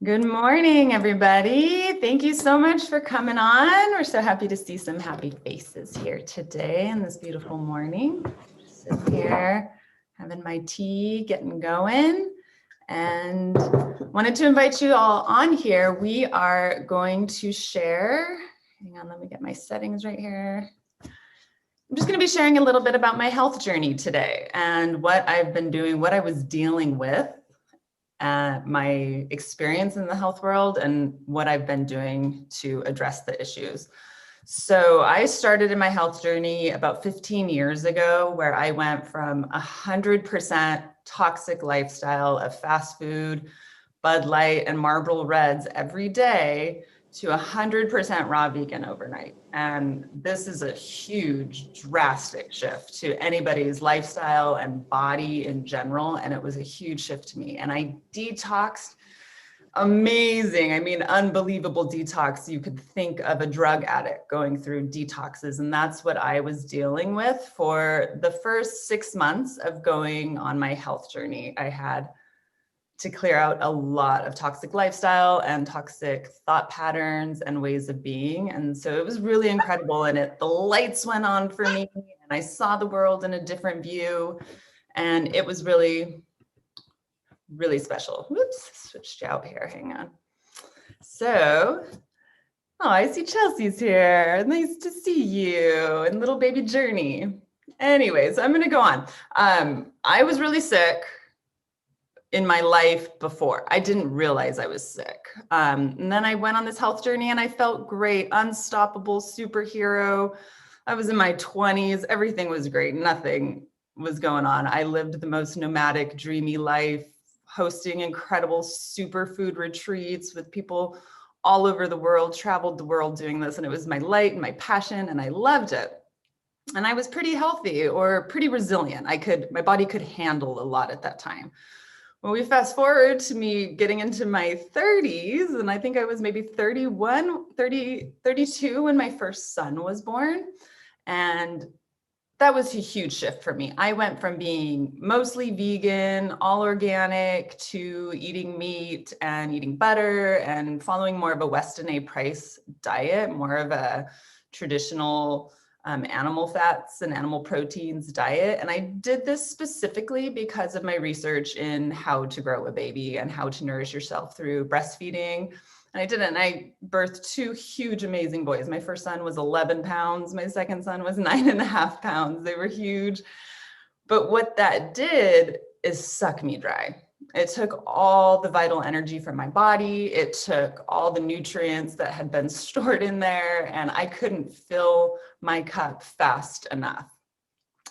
Good morning, everybody. Thank you so much for coming on. We're so happy to see some happy faces here today in this beautiful morning. Just sit here, having my tea, getting going, and wanted to invite you all on here. We are going to share, hang on, let me get my settings right here. I'm just going to be sharing a little bit about my health journey today and what I've been doing, what I was dealing with, my experience in the health world, and what I've been doing to address the issues. So I started in my health journey about 15 years ago, where I went from 100% toxic lifestyle of fast food, Bud Light, and Marlboro Reds every day to 100% raw vegan overnight. And this is a huge, drastic shift to anybody's lifestyle and body in general. And it was a huge shift to me. And I detoxed amazing. I mean, unbelievable detox. You could think of a drug addict going through detoxes. And that's what I was dealing with for the first 6 months of going on my health journey. I had to clear out a lot of toxic lifestyle and toxic thought patterns and ways of being. And so it was really incredible. And the lights went on for me, and I saw the world in a different view. And it was really, really special. Whoops, switched out here, hang on. So, oh, I see Chelsea's here. Nice to see you, and little baby Journey. Anyways, I'm gonna go on. I was really sick in my life before. I didn't realize I was sick. And then I went on this health journey and I felt great, unstoppable superhero. I was in my 20s. Everything was great. Nothing was going on. I lived the most nomadic, dreamy life, hosting incredible superfood retreats with people all over the world, traveled the world doing this. And it was my light and my passion, and I loved it. And I was pretty healthy or pretty resilient. My body could handle a lot at that time. When we fast forward to me getting into my 30s, and I think I was maybe 32 when my first son was born. And that was a huge shift for me. I went from being mostly vegan, all organic, to eating meat and eating butter and following more of a Weston A. Price diet, more of a traditional animal fats and animal proteins diet. And I did this specifically because of my research in how to grow a baby and how to nourish yourself through breastfeeding. And I did it, and I birthed 2 huge, amazing boys. My first son was 11 pounds. My second son was 9.5 pounds. They were huge. But what that did is suck me dry. It took all the vital energy from my body. It took all the nutrients that had been stored in there, and I couldn't fill my cup fast enough.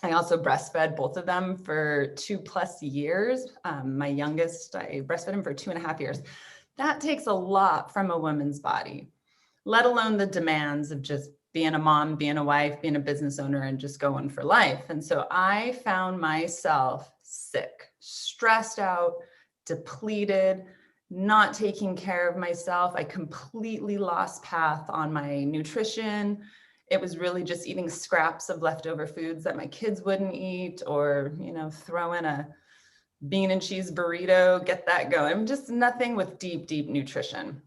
I also breastfed both of them for 2+ years. My youngest, I breastfed him for 2.5 years. That takes a lot from a woman's body, let alone the demands of just being a mom, being a wife, being a business owner, and just going for life. And so I found myself sick, stressed out, depleted, not taking care of myself. I completely lost path on my nutrition. It was really just eating scraps of leftover foods that my kids wouldn't eat, or, throw in a bean and cheese burrito, get that going. Just nothing with deep, deep nutrition.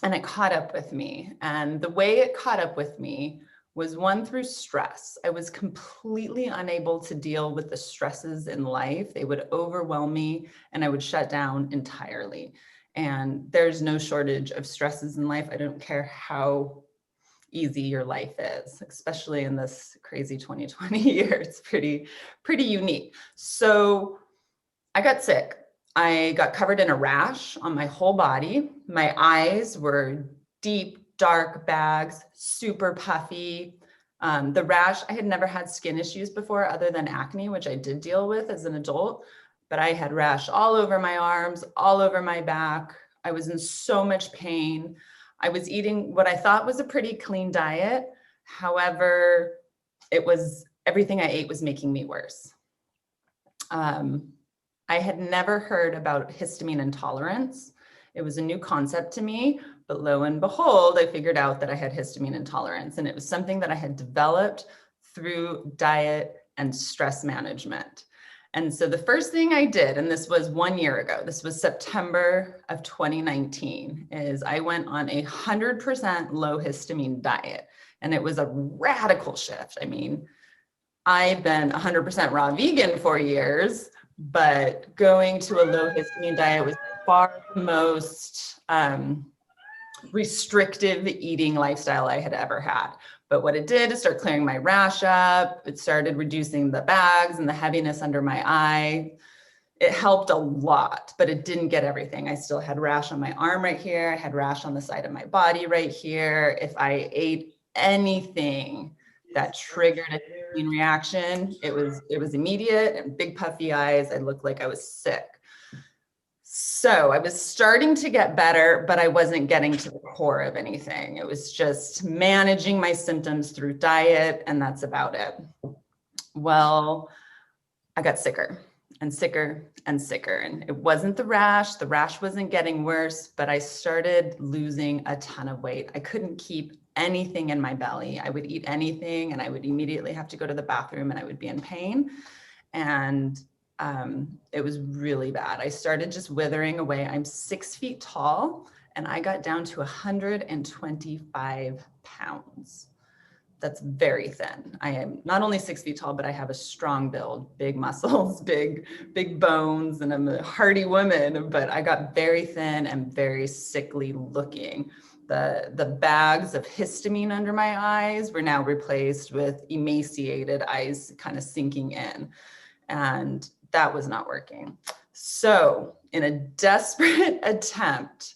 And it caught up with me. And the way it caught up with me was, one, through stress. I was completely unable to deal with the stresses in life. They would overwhelm me and I would shut down entirely. And there's no shortage of stresses in life. I don't care how easy your life is, especially in this crazy 2020 year. It's pretty unique. So I got sick. I got covered in a rash on my whole body. My eyes were deep, dark bags, super puffy. The rash, I had never had skin issues before other than acne, which I did deal with as an adult, but I had rash all over my arms, all over my back. I was in so much pain. I was eating what I thought was a pretty clean diet. However, everything I ate was making me worse. I had never heard about histamine intolerance. It was a new concept to me, but lo and behold, I figured out that I had histamine intolerance, and it was something that I had developed through diet and stress management. And so the first thing I did, and this was 1 year ago, this was September of 2019, is I went on 100% low histamine diet. And it was a radical shift. I mean, I've been 100% raw vegan for years, but going to a low histamine diet was far the most restrictive eating lifestyle I had ever had. But what it did is start clearing my rash up. It started reducing the bags and the heaviness under my eye. It helped a lot, but it didn't get everything. I still had rash on my arm right here. I had rash on the side of my body right here. If I ate anything that triggered a histamine reaction, it was immediate, and big puffy eyes. I looked like I was sick. So I was starting to get better, but I wasn't getting to the core of anything. It was just managing my symptoms through diet, and that's about it. Well, I got sicker and sicker and sicker, and it wasn't the rash. The rash wasn't getting worse, but I started losing a ton of weight. I couldn't keep anything in my belly. I would eat anything and I would immediately have to go to the bathroom and I would be in pain. And it was really bad. I started just withering away. I'm 6 feet tall and I got down to 125 pounds. That's very thin. I am not only 6 feet tall, but I have a strong build, big muscles, big bones, and I'm a hardy woman, but I got very thin and very sickly looking. The bags of histamine under my eyes were now replaced with emaciated eyes kind of sinking in. And that was not working. So in a desperate attempt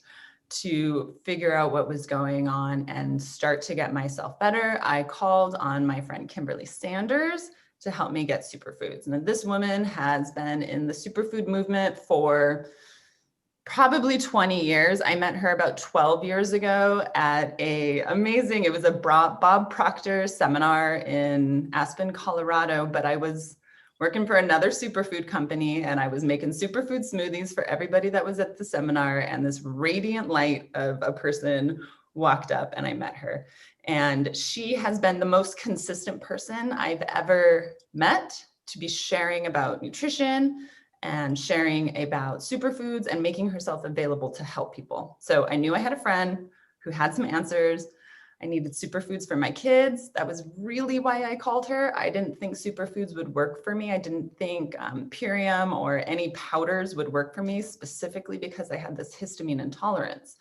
to figure out what was going on and start to get myself better, I called on my friend Kimberly Sanders to help me get superfoods. And this woman has been in the superfood movement for probably 20 years. I met her about 12 years ago at it was a Bob Proctor seminar in Aspen, Colorado, but I was working for another superfood company and I was making superfood smoothies for everybody that was at the seminar, and this radiant light of a person walked up and I met her. And she has been the most consistent person I've ever met to be sharing about nutrition and sharing about superfoods and making herself available to help people. So I knew I had a friend who had some answers. I needed superfoods for my kids. That was really why I called her. I didn't think superfoods would work for me. I didn't think Purium or any powders would work for me, specifically because I had this histamine intolerance.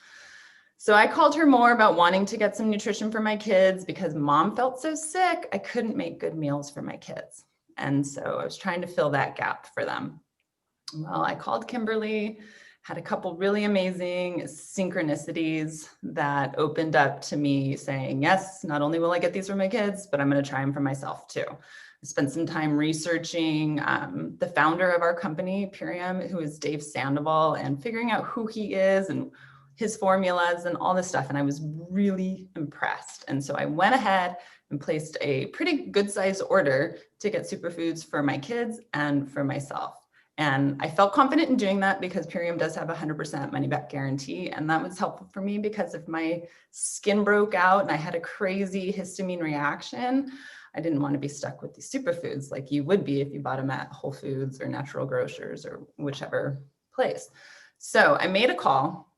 So I called her more about wanting to get some nutrition for my kids because mom felt so sick. I couldn't make good meals for my kids. And so I was trying to fill that gap for them. Well, I called Kimberly, had a couple really amazing synchronicities that opened up to me saying, yes, not only will I get these for my kids, but I'm going to try them for myself too. I spent some time researching the founder of our company, Purium, who is Dave Sandoval, and figuring out who he is and his formulas and all this stuff. And I was really impressed. And so I went ahead and placed a pretty good sized order to get superfoods for my kids and for myself. And I felt confident in doing that because Purium does have a 100% money back guarantee. And that was helpful for me because if my skin broke out and I had a crazy histamine reaction, I didn't want to be stuck with these superfoods like you would be if you bought them at Whole Foods or Natural Grocers or whichever place. So I made a call.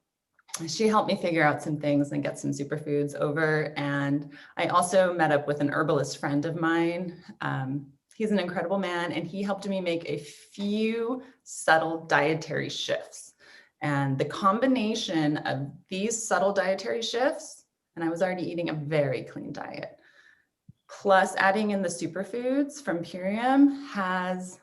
She helped me figure out some things and get some superfoods over. And I also met up with an herbalist friend of mine. He's an incredible man, and he helped me make a few subtle dietary shifts. And the combination of these subtle dietary shifts, and I was already eating a very clean diet, plus adding in the superfoods from Purium has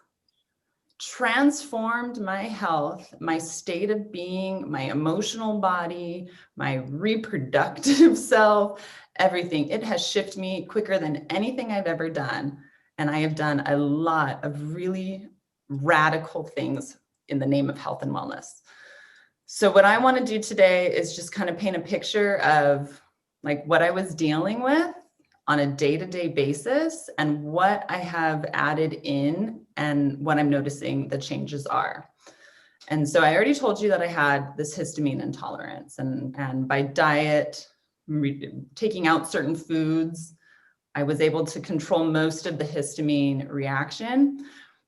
transformed my health, my state of being, my emotional body, my reproductive self, everything. It has shifted me quicker than anything I've ever done. And I have done a lot of really radical things in the name of health and wellness. So what I want to do today is just kind of paint a picture of like what I was dealing with on a day-to-day basis and what I have added in and what I'm noticing the changes are. And so I already told you that I had this histamine intolerance, and by diet, taking out certain foods, I was able to control most of the histamine reaction.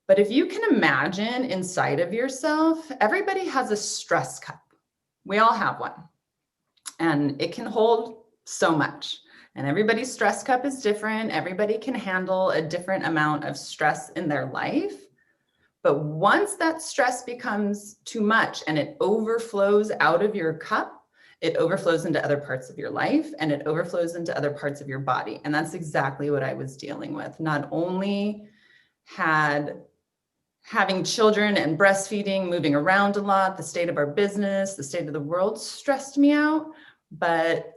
But if you can imagine inside of yourself, everybody has a stress cup. We all have one. And it can hold so much. And everybody's stress cup is different. Everybody can handle a different amount of stress in their life. But once that stress becomes too much and it overflows out of your cup, it overflows into other parts of your life and it overflows into other parts of your body. And that's exactly what I was dealing with. Not only had having children and breastfeeding, moving around a lot, the state of our business, the state of the world stressed me out, but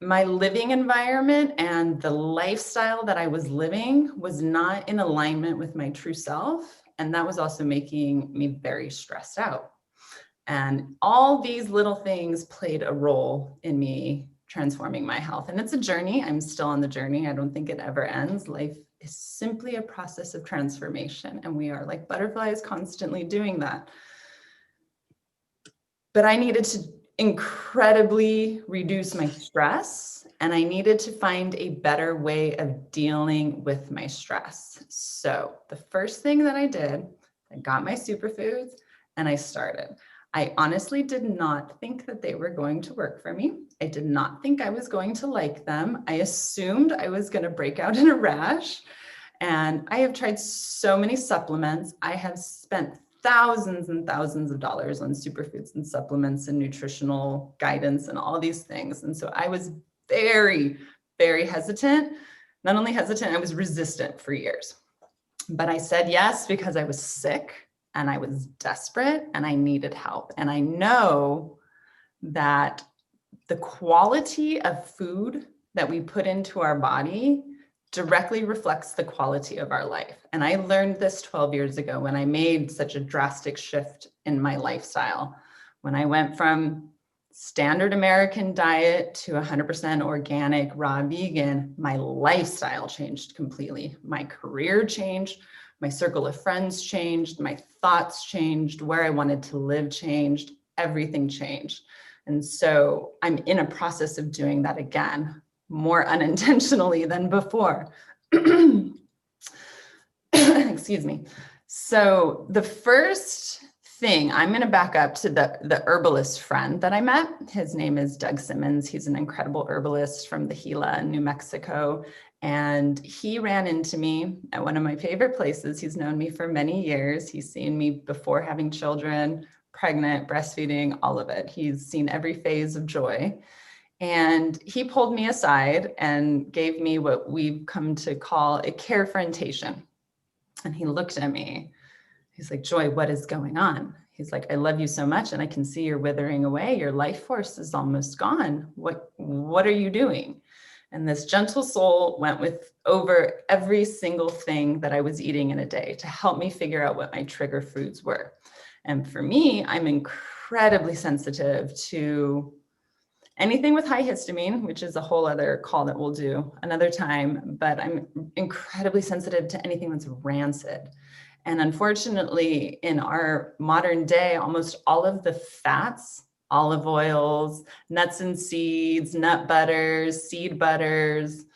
my living environment and the lifestyle that I was living was not in alignment with my true self. And that was also making me very stressed out. And all these little things played a role in me transforming my health. And it's a journey. I'm still on the journey. I don't think it ever ends. Life is simply a process of transformation. And we are like butterflies constantly doing that. But I needed to incredibly reduce my stress, and I needed to find a better way of dealing with my stress. So the first thing that I did, I got my superfoods and I started. I honestly did not think that they were going to work for me. I did not think I was going to like them. I assumed I was going to break out in a rash. And I have tried so many supplements. I have spent thousands and thousands of dollars on superfoods and supplements and nutritional guidance and all these things. And so I was very, very hesitant. Not only hesitant, I was resistant for years. But I said yes because I was sick and I was desperate and I needed help. And I know that the quality of food that we put into our body directly reflects the quality of our life. And I learned this 12 years ago when I made such a drastic shift in my lifestyle. When I went from standard American diet to 100% organic, raw vegan, my lifestyle changed completely. My career changed, my circle of friends changed, my thoughts changed, where I wanted to live changed, everything changed. And so I'm in a process of doing that again, more unintentionally than before. Excuse me. So the first thing, I'm going to back up to the herbalist friend that I met. His name is Doug Simmons. He's an incredible herbalist from the Gila in New Mexico. And he ran into me at one of my favorite places. He's known me for many years. He's seen me before having children, pregnant, breastfeeding, all of it. He's seen every phase of joy. And he pulled me aside and gave me what we've come to call a carefrontation. And he looked at me. He's like, Joy, what is going on? He's like, I love you so much and I can see you're withering away. Your life force is almost gone. What are you doing? And this gentle soul went over every single thing that I was eating in a day to help me figure out what my trigger foods were. And for me, I'm incredibly sensitive to anything with high histamine, which is a whole other call that we'll do another time, but I'm incredibly sensitive to anything that's rancid. And unfortunately, in our modern day, almost all of the fats, olive oils, nuts and seeds, nut butters, seed butters,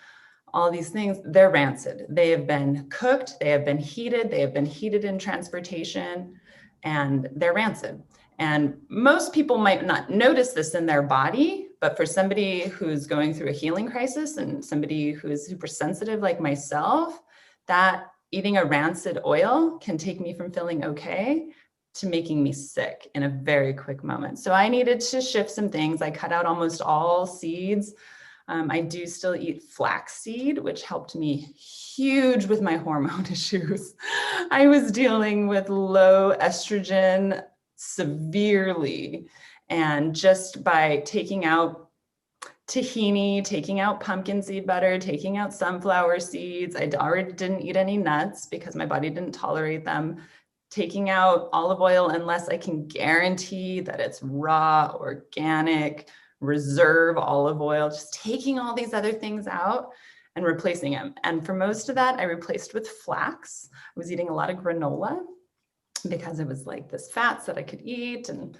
all these things, they're rancid. They have been cooked, they have been heated in transportation, and they're rancid. And most people might not notice this in their body, but for somebody who's going through a healing crisis and somebody who is super sensitive like myself, that eating a rancid oil can take me from feeling okay to making me sick in a very quick moment. So I needed to shift some things. I cut out almost all seeds. I do still eat flaxseed, which helped me huge with my hormone issues. I was dealing with low estrogen severely. And just by taking out tahini, taking out pumpkin seed butter, taking out sunflower seeds, I already didn't eat any nuts because my body didn't tolerate them. Taking out olive oil unless I can guarantee that it's raw, organic, reserve olive oil, just taking all these other things out and replacing them. And for most of that, I replaced with flax. I was eating a lot of granola because it was like this fats that I could eat, and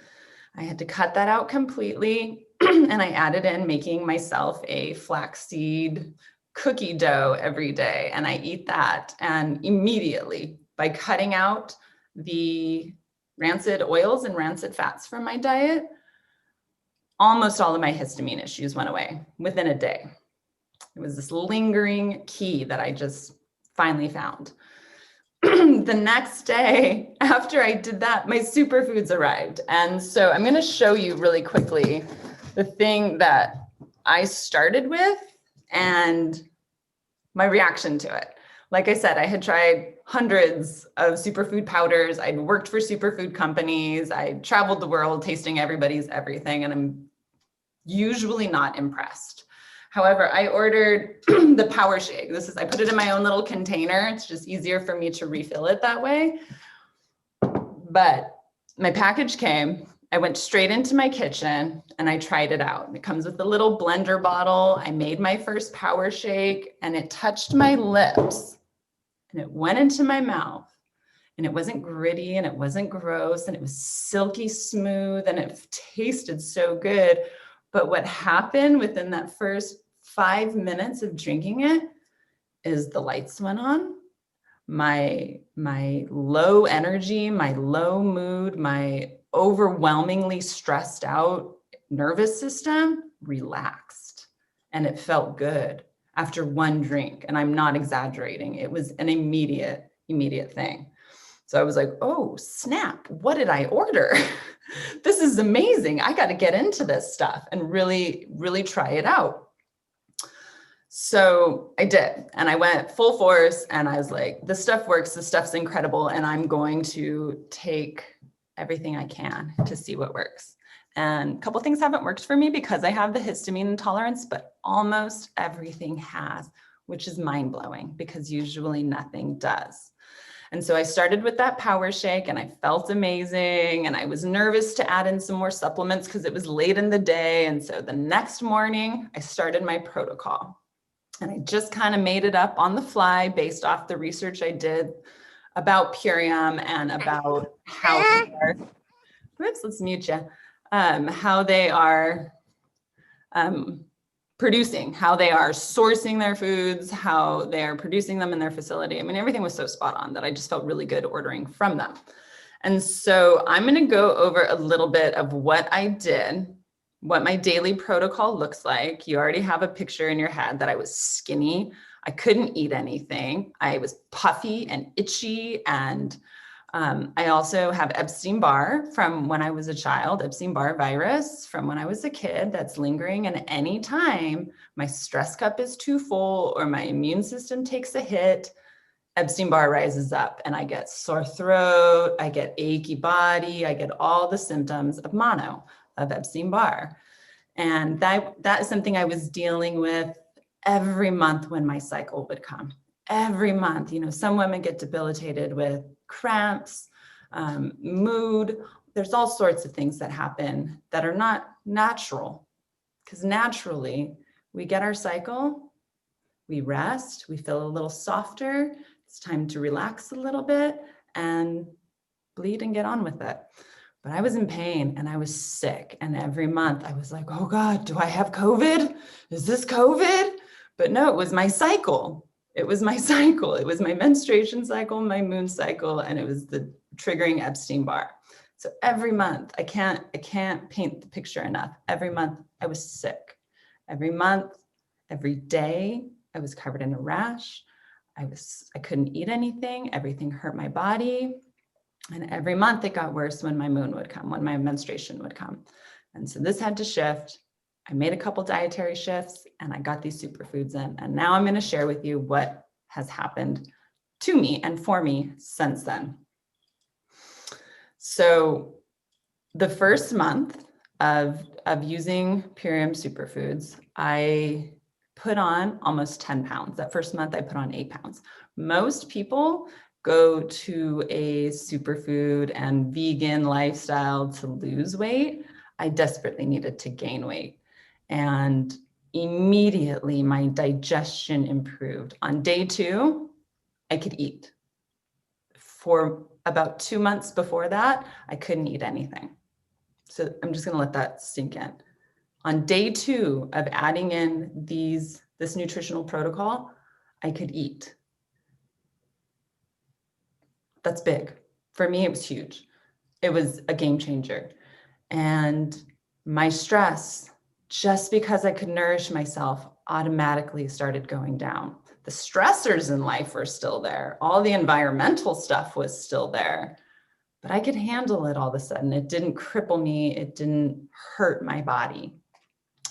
I had to cut that out completely. And I added in making myself a flaxseed cookie dough every day. And I eat that and immediately by cutting out the rancid oils and rancid fats from my diet, almost all of my histamine issues went away within a day. It was this lingering key that I just finally found. The next day after I did that, my superfoods arrived. And so I'm going to show you really quickly the thing that I started with and my reaction to it. Like I said, I had tried hundreds of superfood powders. I'd worked for superfood companies. I traveled the world tasting everybody's everything, and I'm usually not impressed. However, I ordered the Power Shake. I put it in my own little container. It's just easier for me to refill it that way. But my package came. I went straight into my kitchen and I tried it out. It comes with a little blender bottle. I made my first Power Shake and it touched my lips and it went into my mouth. And it wasn't gritty and it wasn't gross and it was silky smooth and it tasted so good. But what happened within that first 5 minutes of drinking it is the lights went on. My low energy, my low mood, my overwhelmingly stressed out nervous system relaxed. And it felt good after one drink. And I'm not exaggerating. It was an immediate thing. So I was like, oh, snap, what did I order? This is amazing. I got to get into this stuff and really, really try it out. So I did, and I went full force and I was like, this stuff works. This stuff's incredible. And I'm going to take everything I can to see what works. And a couple of things haven't worked for me because I have the histamine intolerance, but almost everything has, which is mind blowing because usually nothing does. And so I started with that Power Shake and I felt amazing. And I was nervous to add in some more supplements because it was late in the day. And so the next morning I started my protocol and I just kind of made it up on the fly based off the research I did about Purium and about how they are, whoops, let's mute you, how they are producing, how they are sourcing their foods, how they are producing them in their facility. I mean, everything was so spot on that I just felt really good ordering from them. And so I'm going to go over a little bit of what I did, what my daily protocol looks like. You already have a picture in your head that I was skinny. I couldn't eat anything. I was puffy and itchy. And I also have Epstein-Barr from when I was a child, Epstein-Barr virus from when I was a kid that's lingering. And anytime my stress cup is too full or my immune system takes a hit, Epstein-Barr rises up and I get sore throat, I get achy body, I get all the symptoms of mono, of Epstein-Barr. And that is something I was dealing with every month when my cycle would come. Every month, some women get debilitated with cramps, mood. There's all sorts of things that happen that are not natural, because naturally we get our cycle, we rest, we feel a little softer. It's time to relax a little bit and bleed and get on with it. But I was in pain and I was sick. And every month I was like, oh God, do I have COVID? Is this COVID? But no, it was my cycle. It was my cycle. It was my menstruation cycle, my moon cycle, and it was the triggering Epstein-Barr. So every month, I can't paint the picture enough. Every month I was sick. Every month, every day, I was covered in a rash. I couldn't eat anything. Everything hurt my body. And every month it got worse when my moon would come, when my menstruation would come. And so this had to shift. I made a couple dietary shifts and I got these superfoods in. And now I'm going to share with you what has happened to me and for me since then. So the first month of using Purium superfoods, I put on almost 10 pounds. That first month I put on 8 pounds. Most people go to a superfood and vegan lifestyle to lose weight. I desperately needed to gain weight. And immediately my digestion improved. On day 2, I could eat. For about 2 months before that, I couldn't eat anything. So I'm just going to let that sink in. On day 2 of adding in this nutritional protocol, I could eat. That's big. For me, it was huge. It was a game changer. And my stress, just because I could nourish myself, automatically started going down. The stressors in life were still there. All the environmental stuff was still there, but I could handle it all of a sudden. It didn't cripple me. It didn't hurt my body.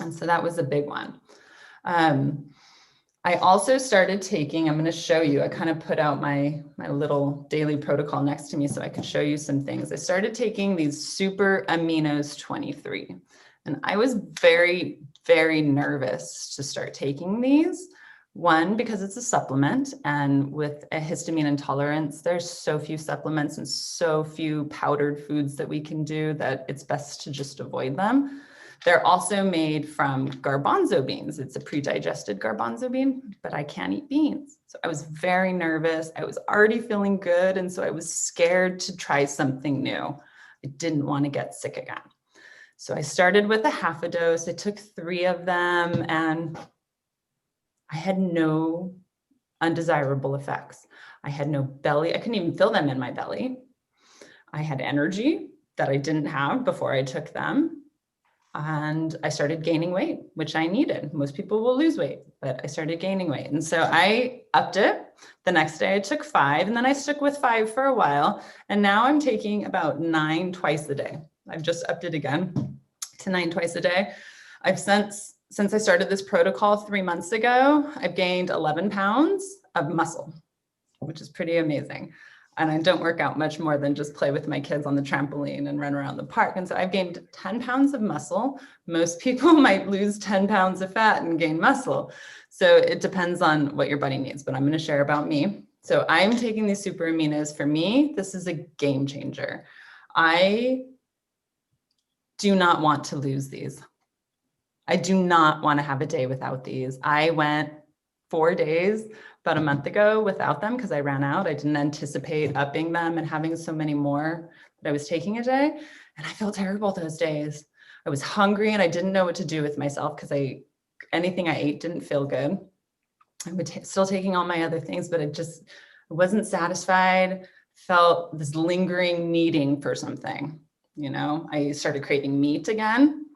And so that was a big one. I also started taking, I'm going to show you, I kind of put out my little daily protocol next to me so I could show you some things. I started taking these super aminos 23, and I was very, very nervous to start taking these. One, because it's a supplement, and with a histamine intolerance, there's so few supplements and so few powdered foods that we can do that it's best to just avoid them. They're also made from garbanzo beans. It's a pre-digested garbanzo bean, but I can't eat beans. So I was very nervous. I was already feeling good. And so I was scared to try something new. I didn't want to get sick again. So I started with a half a dose. I took 3 of them and I had no undesirable effects. I had no belly. I couldn't even feel them in my belly. I had energy that I didn't have before I took them. And I started gaining weight, which I needed. Most people will lose weight, but I started gaining weight. And so I upped it. The next day I took 5, and then I stuck with 5 for a while. And now I'm taking about 9 twice a day. I've just upped it again to 9 twice a day. I've since I started this protocol 3 months ago, I've gained 11 pounds of muscle, which is pretty amazing. And I don't work out much more than just play with my kids on the trampoline and run around the park. And so I've gained 10 pounds of muscle. Most people might lose 10 pounds of fat and gain muscle. So it depends on what your body needs, but I'm going to share about me. So I'm taking these super aminos. For me, this is a game changer. I do not want to lose these. I do not want to have a day without these. I went 4 days about a month ago without them because I ran out. I didn't anticipate upping them and having so many more that I was taking a day. And I felt terrible those days. I was hungry and I didn't know what to do with myself because anything I ate didn't feel good. I was still taking all my other things, but I wasn't satisfied. Felt this lingering needing for something. I started craving meat again.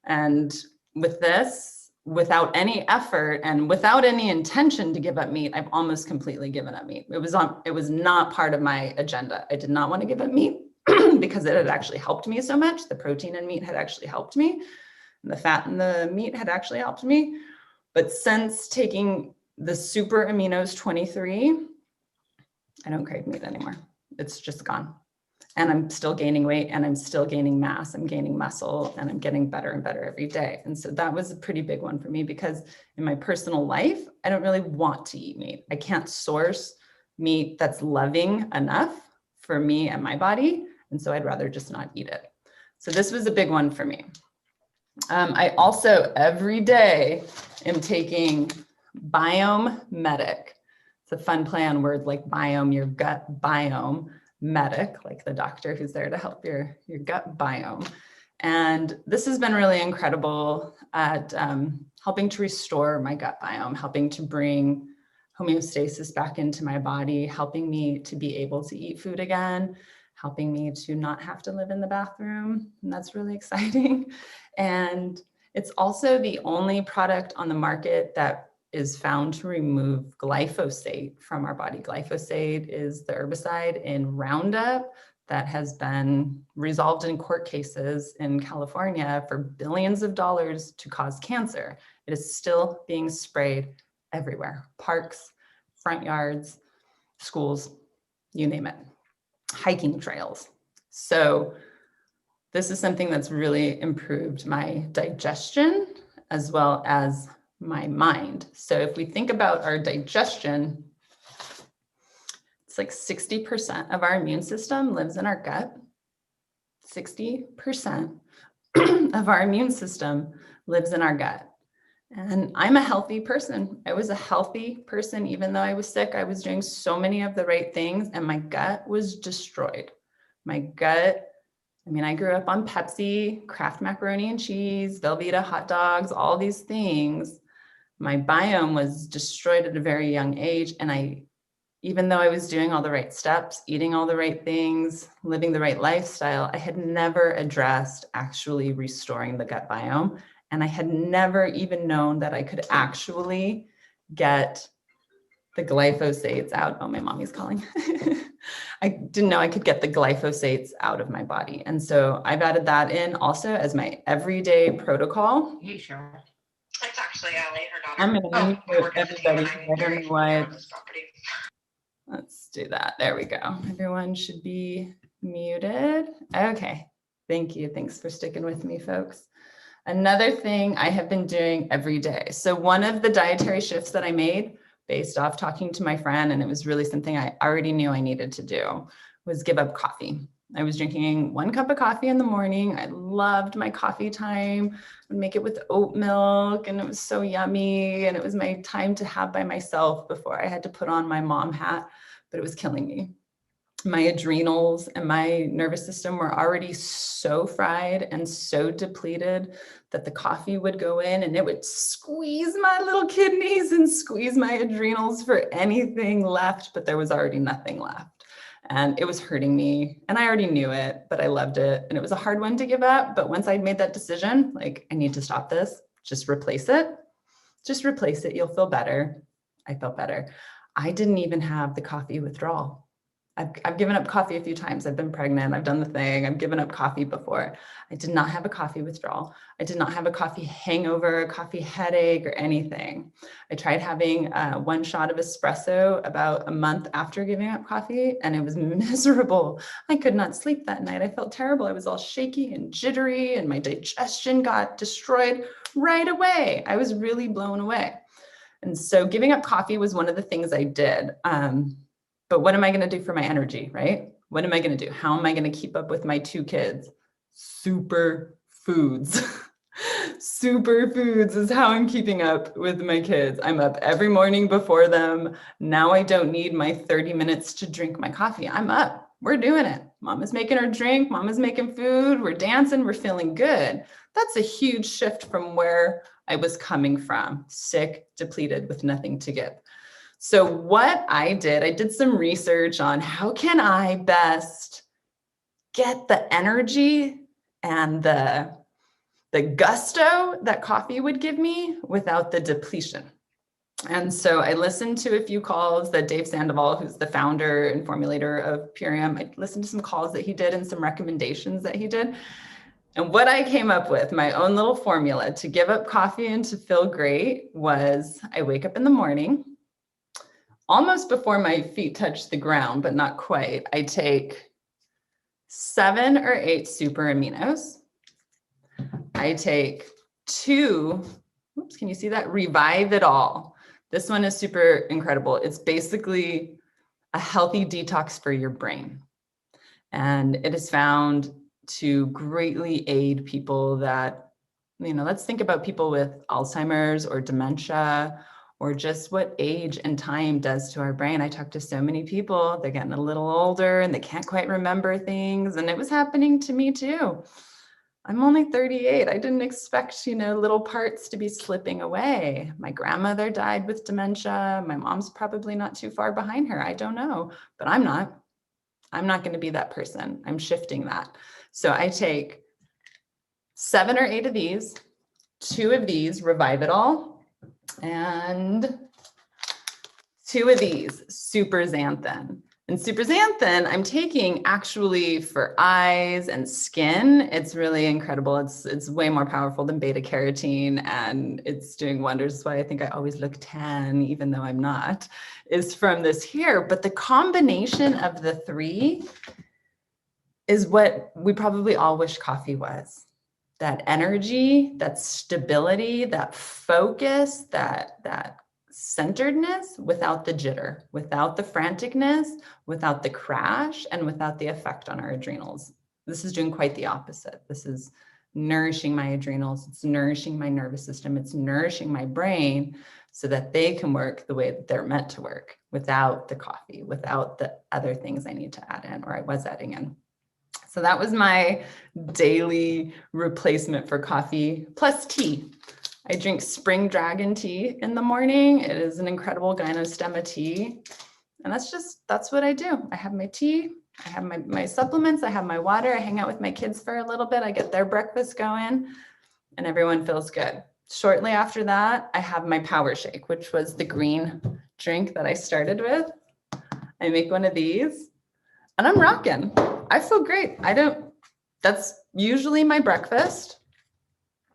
And with this, without any effort and without any intention to give up meat, I've almost completely given up meat. It was not part of my agenda. I did not want to give up meat because it had actually helped me so much. The protein in meat had actually helped me. And the fat in the meat had actually helped me. But since taking the super aminos 23, I don't crave meat anymore. It's just gone. And I'm still gaining weight and I'm still gaining mass. I'm gaining muscle and I'm getting better and better every day. And so that was a pretty big one for me because in my personal life, I don't really want to eat meat. I can't source meat that's loving enough for me and my body. And so I'd rather just not eat it. So this was a big one for me. I also every day am taking Biome Medic. It's a fun play on words like biome, your gut biome. Medic, like the doctor who's there to help your gut biome. And this has been really incredible at helping to restore my gut biome, helping to bring homeostasis back into my body, helping me to be able to eat food again, helping me to not have to live in the bathroom. And that's really exciting. And it's also the only product on the market that is found to remove glyphosate from our body. Glyphosate is the herbicide in Roundup that has been resolved in court cases in California for billions of dollars to cause cancer. It is still being sprayed everywhere, parks, front yards, schools, you name it, hiking trails. So this is something that's really improved my digestion as well as my mind. So if we think about our digestion, it's like 60% of our immune system lives in our gut. 60% of our immune system lives in our gut. And I'm a healthy person. I was a healthy person, even though I was sick. I was doing so many of the right things and my gut was destroyed. My gut, I grew up on Pepsi, Kraft macaroni and cheese, Velveeta hot dogs, all these things. My biome was destroyed at a very young age and I even though I was doing all the right steps, eating all the right things, living the right lifestyle, I had never addressed actually restoring the gut biome. And I had never even known that I could actually get the glyphosates out. Oh, my mommy's calling. I didn't know I could get the glyphosates out of my body. And so I've added that in also as my everyday protocol. Hey, Cheryl. It's actually Allie, her daughter. I'm going to mute everybody. I don't know why. Let's do that. There we go. Everyone should be muted. Okay. Thank you. Thanks for sticking with me, folks. Another thing I have been doing every day. So one of the dietary shifts that I made based off talking to my friend, and it was really something I already knew I needed to do, was give up coffee. I was drinking 1 cup of coffee in the morning. I loved my coffee time. I'd make it with oat milk, and it was so yummy. And it was my time to have by myself before I had to put on my mom hat, but it was killing me. My adrenals and my nervous system were already so fried and so depleted that the coffee would go in and it would squeeze my little kidneys and squeeze my adrenals for anything left, but there was already nothing left. And it was hurting me. And I already knew it, but I loved it. And it was a hard one to give up. But once I'd made that decision, like, I need to stop this, just replace it. Just replace it. You'll feel better. I felt better. I didn't even have the coffee withdrawal. I've given up coffee a few times. I've been pregnant. I've done the thing. I've given up coffee before. I did not have a coffee withdrawal. I did not have a coffee hangover, a coffee headache, or anything. I tried having 1 shot of espresso about a month after giving up coffee, and it was miserable. I could not sleep that night. I felt terrible. I was all shaky and jittery, and my digestion got destroyed right away. I was really blown away. And so giving up coffee was one of the things I did. But what am I going to do for my energy, right? What am I going to do? How am I going to keep up with my 2 kids? Super foods. Superfoods is how I'm keeping up with my kids. I'm up every morning before them. Now I don't need my 30 minutes to drink my coffee. I'm up. We're doing it. Mama's making her drink. Mama's making food. We're dancing. We're feeling good. That's a huge shift from where I was coming from, sick, depleted, with nothing to give. So what I did some research on how can I best get the energy and the gusto that coffee would give me without the depletion. And so I listened to a few calls that Dave Sandoval, who's the founder and formulator of Purium, I listened to some calls that he did and some recommendations that he did. And what I came up with, my own little formula to give up coffee and to feel great, was I wake up in the morning, almost before my feet touch the ground, but not quite. I take 7 or 8 super aminos. I take 2, oops, can you see that? Revive It All. This one is super incredible. It's basically a healthy detox for your brain. And it is found to greatly aid people that, let's think about people with Alzheimer's or dementia, or just what age and time does to our brain. I talk to so many people, they're getting a little older and they can't quite remember things. And it was happening to me too. I'm only 38. I didn't expect, little parts to be slipping away. My grandmother died with dementia. My mom's probably not too far behind her. I don't know, but I'm not going to be that person. I'm shifting that. So I take 7 or 8 of these, 2 of these, Revive It All, and 2 of these, super xanthan. And super xanthan, I'm taking actually for eyes and skin. It's really incredible. It's way more powerful than beta carotene, and it's doing wonders. That's why I think I always look tan, even though I'm not, is from this here. But the combination of the 3 is what we probably all wish coffee was. That energy, that stability, that focus, that centeredness without the jitter, without the franticness, without the crash, and without the effect on our adrenals. This is doing quite the opposite. This is nourishing my adrenals. It's nourishing my nervous system. It's nourishing my brain so that they can work the way that they're meant to work without the coffee, without the other things I need to add in, or I was adding in. So that was my daily replacement for coffee, plus tea. I drink spring dragon tea in the morning. It is an incredible gynostemma tea. And that's what I do. I have my tea, I have my supplements, I have my water, I hang out with my kids for a little bit, I get their breakfast going, and everyone feels good. Shortly after that, I have my power shake, which was the green drink that I started with. I make one of these and I'm rocking. I feel great. That's usually my breakfast.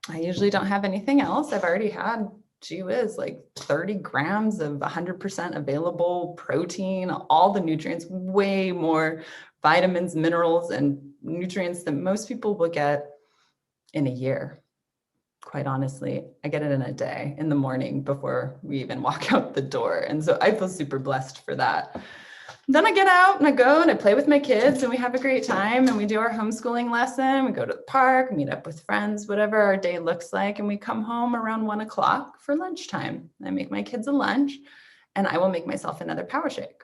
I usually don't have anything else. I've already had, gee whiz, like 30 grams of 100% available protein, all the nutrients, way more vitamins, minerals, and nutrients than most people will get in a year. Quite honestly, I get it in a day, in the morning before we even walk out the door. And so I feel super blessed for that. Then I get out and I go and I play with my kids and we have a great time and we do our homeschooling lesson. We go to the park, meet up with friends, whatever our day looks like. And we come home around 1 o'clock for lunchtime. I make my kids a lunch and I will make myself another power shake.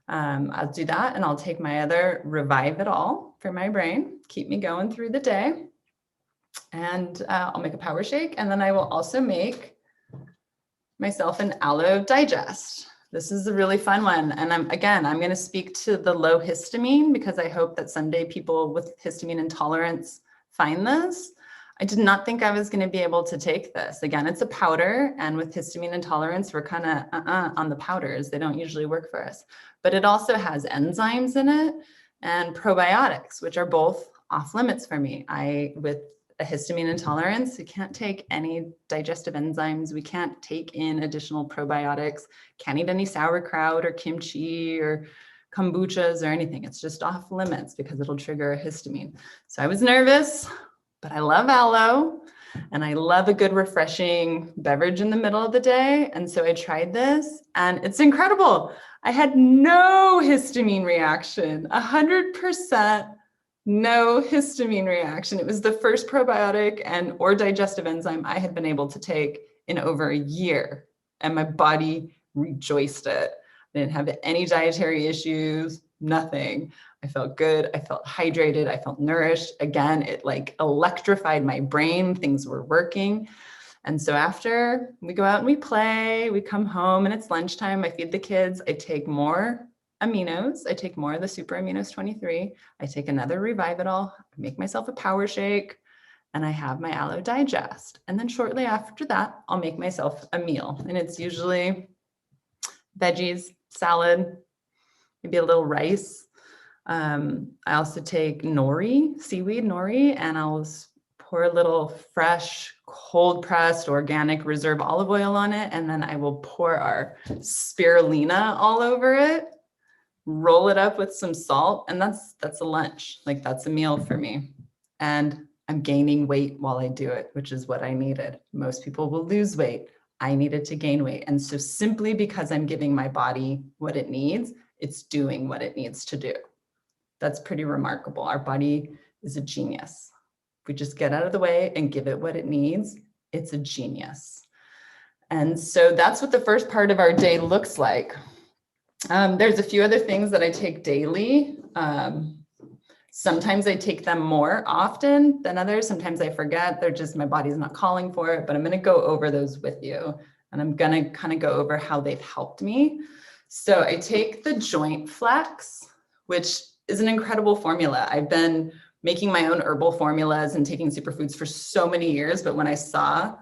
I'll do that and I'll take my other Revive It All for my brain, keep me going through the day. And I'll make a power shake. And then I will also make myself an Aloe Digest. This is a really fun one. And I'm going to speak to the low histamine because I hope that someday people with histamine intolerance find this. I did not think I was going to be able to take this. Again, it's a powder. And with histamine intolerance, we're kind of on the powders. They don't usually work for us. But it also has enzymes in it and probiotics, which are both off limits for me. With a histamine intolerance, we can't take any digestive enzymes. We can't take in additional probiotics, can't eat any sauerkraut or kimchi or kombuchas or anything. It's just off limits because it'll trigger a histamine. So I was nervous, but I love aloe and I love a good refreshing beverage in the middle of the day. And so I tried this and it's incredible. I had no histamine reaction, 100%. No histamine reaction. It was the first probiotic or digestive enzyme I had been able to take in over a year, and my body rejoiced it. I didn't have any dietary issues, nothing. I felt good. I felt hydrated. I felt nourished. Again, it like electrified my brain. Things were working. And so after we go out and we play, we come home and it's lunchtime. I feed the kids. I take more aminos. I take more of the Super Aminos 23. I take another Revive It All, make myself a power shake, and I have my Aloe Digest. And then shortly after that, I'll make myself a meal. And it's usually veggies, salad, maybe a little rice. I also take nori, seaweed nori, and I'll pour a little fresh, cold pressed, organic reserve olive oil on it. And then I will pour our spirulina all over it, roll it up with some salt, and that's a lunch. Like that's a meal for me. And I'm gaining weight while I do it, which is what I needed. Most people will lose weight. I needed to gain weight. And so simply because I'm giving my body what it needs, it's doing what it needs to do. That's pretty remarkable. Our body is a genius. If we just get out of the way and give it what it needs, it's a genius. And so that's what the first part of our day looks like. There's a few other things that I take daily. Sometimes I take them more often than others. Sometimes I forget. They're just, my body's not calling for it, but I'm going to go over those with you. And I'm going to kind of go over how they've helped me. So I take the Joint Flex, which is an incredible formula. I've been making my own herbal formulas and taking superfoods for so many years. But when I saw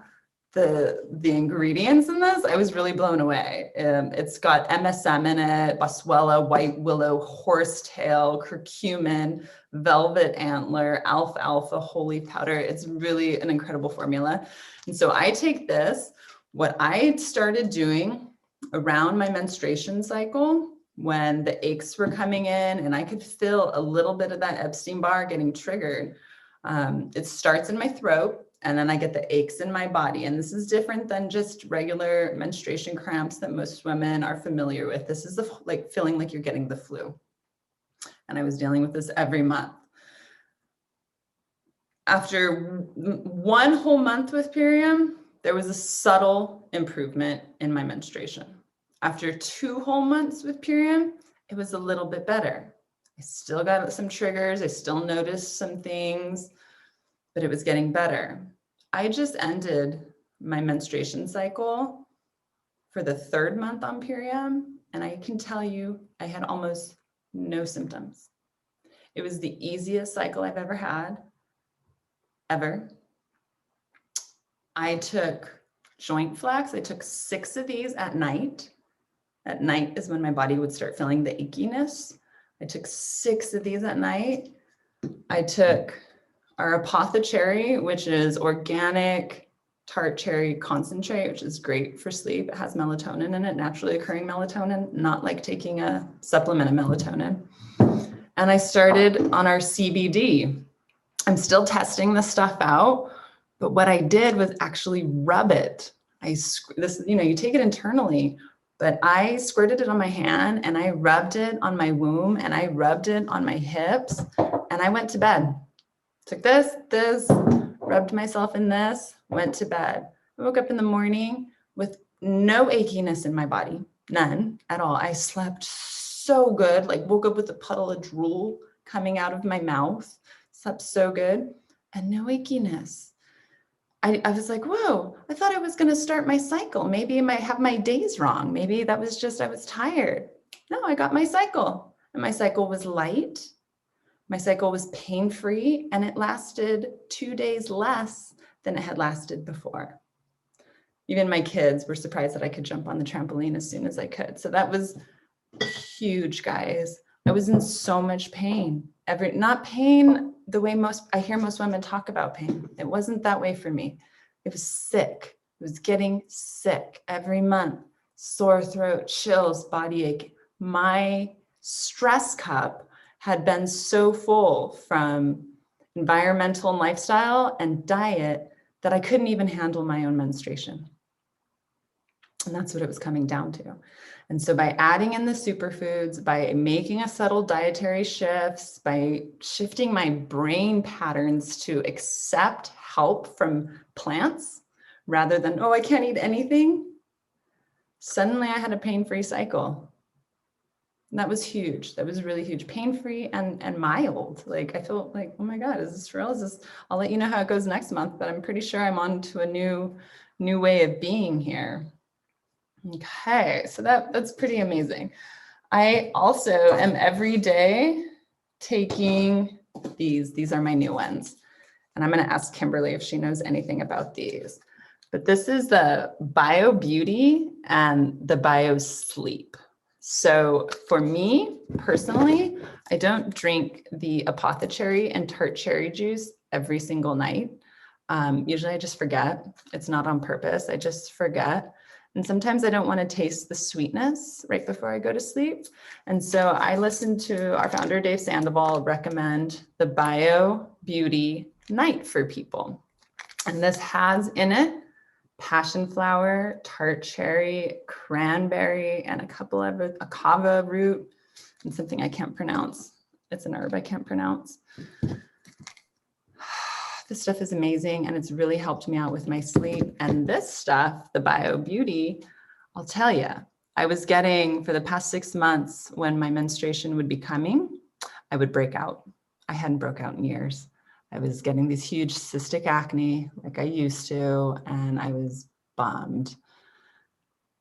the ingredients in this, I was really blown away. It's got MSM in it, boswellia, white willow, horsetail, curcumin, velvet antler, alfalfa, holy powder. It's really an incredible formula. And so I take this. What I started doing around my menstruation cycle, when the aches were coming in and I could feel a little bit of that Epstein-Barr getting triggered, it starts in my throat. And then I get the aches in my body. And this is different than just regular menstruation cramps that most women are familiar with. This is like feeling like you're getting the flu. And I was dealing with this every month. After 1 whole month with Purium, there was a subtle improvement in my menstruation. After 2 whole months with Purium, it was a little bit better. I still got some triggers. I still noticed some things, but it was getting better. I just ended my menstruation cycle for the 3rd month on Purium, And I can tell you, I had almost no symptoms. It was the easiest cycle I've ever had, ever. I took joint flex. I took 6 of these at night. At night is when my body would start feeling the achiness. I took 6 of these at night. I took our apothecary, which is organic tart cherry concentrate, which is great for sleep. It has melatonin in it, naturally occurring melatonin, not like taking a supplement of melatonin. And I started on our CBD. I'm still testing this stuff out, but what I did was actually rub it. You take it internally, but I squirted it on my hand and I rubbed it on my womb and I rubbed it on my hips and I went to bed. Took this, rubbed myself in this, went to bed. I woke up in the morning with no achiness in my body, none at all. I slept so good, like woke up with a puddle of drool coming out of my mouth, slept so good, and no achiness. I was like, whoa, I thought I was going to start my cycle. Maybe I might have my days wrong. Maybe that was just, I was tired. No, I got my cycle, and my cycle was light. My cycle was pain-free, and it lasted 2 days less than it had lasted before. Even my kids were surprised that I could jump on the trampoline as soon as I could. So that was huge, guys. I was in so much pain. Not pain the way I hear most women talk about pain. It wasn't that way for me. It was sick. It was getting sick every month. Sore throat, chills, body ache. My stress cup had been so full from environmental and lifestyle and diet that I couldn't even handle my own menstruation. And that's what it was coming down to. And so by adding in the superfoods, by making a subtle dietary shifts, by shifting my brain patterns to accept help from plants rather than, oh, I can't eat anything, suddenly I had a pain-free cycle. And that was huge. That was really huge. Pain-free and mild. Like I feel like, oh my God, is this real? I'll let you know how it goes next month, but I'm pretty sure I'm on to a new way of being here. Okay, so that's pretty amazing. I also am every day taking these. These are my new ones. And I'm going to ask Kimberly if she knows anything about these. But this is the Bio Beauty and the Bio Sleep. So for me personally, I don't drink the apothecary and tart cherry juice every single night. Usually I just forget. It's not on purpose. I just forget. And sometimes I don't want to taste the sweetness right before I go to sleep. And so I listened to our founder, Dave Sandoval, recommend the Bio Beauty Night for people. And this has in it passion flower, tart cherry, cranberry, and a couple of a kava root and something I can't pronounce. It's an herb I can't pronounce. This stuff is amazing, and it's really helped me out with my sleep. And this stuff, the Bio Beauty, I'll tell you, I was getting for the past 6 months when my menstruation would be coming, I would break out. I hadn't broke out in years. I was getting these huge cystic acne like I used to, and I was bummed.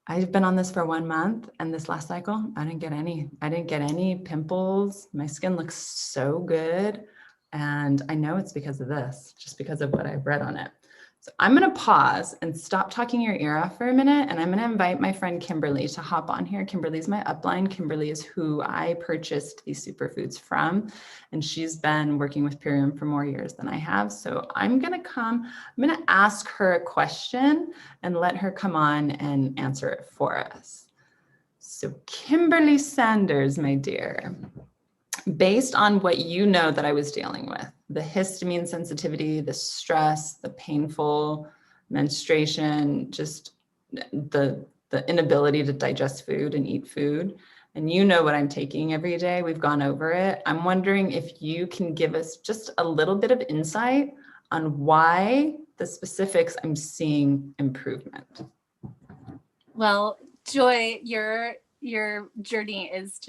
I've been on this for 1 month, and this last cycle, I didn't get any pimples. My skin looks so good. And I know it's because of this, just because of what I've read on it. So I'm going to pause and stop talking your ear off for a minute. And I'm going to invite my friend Kimberly to hop on here. Kimberly's my upline. Kimberly is who I purchased these superfoods from. And she's been working with Purium for more years than I have. So I'm going to ask her a question and let her come on and answer it for us. So Kimberly Sanders, my dear. Based on what you know that I was dealing with, the histamine sensitivity, the stress, the painful menstruation, just the inability to digest food and eat food, and you know what I'm taking every day, we've gone over it. I'm wondering if you can give us just a little bit of insight on why the specifics I'm seeing improvement. Well, Joy, your journey is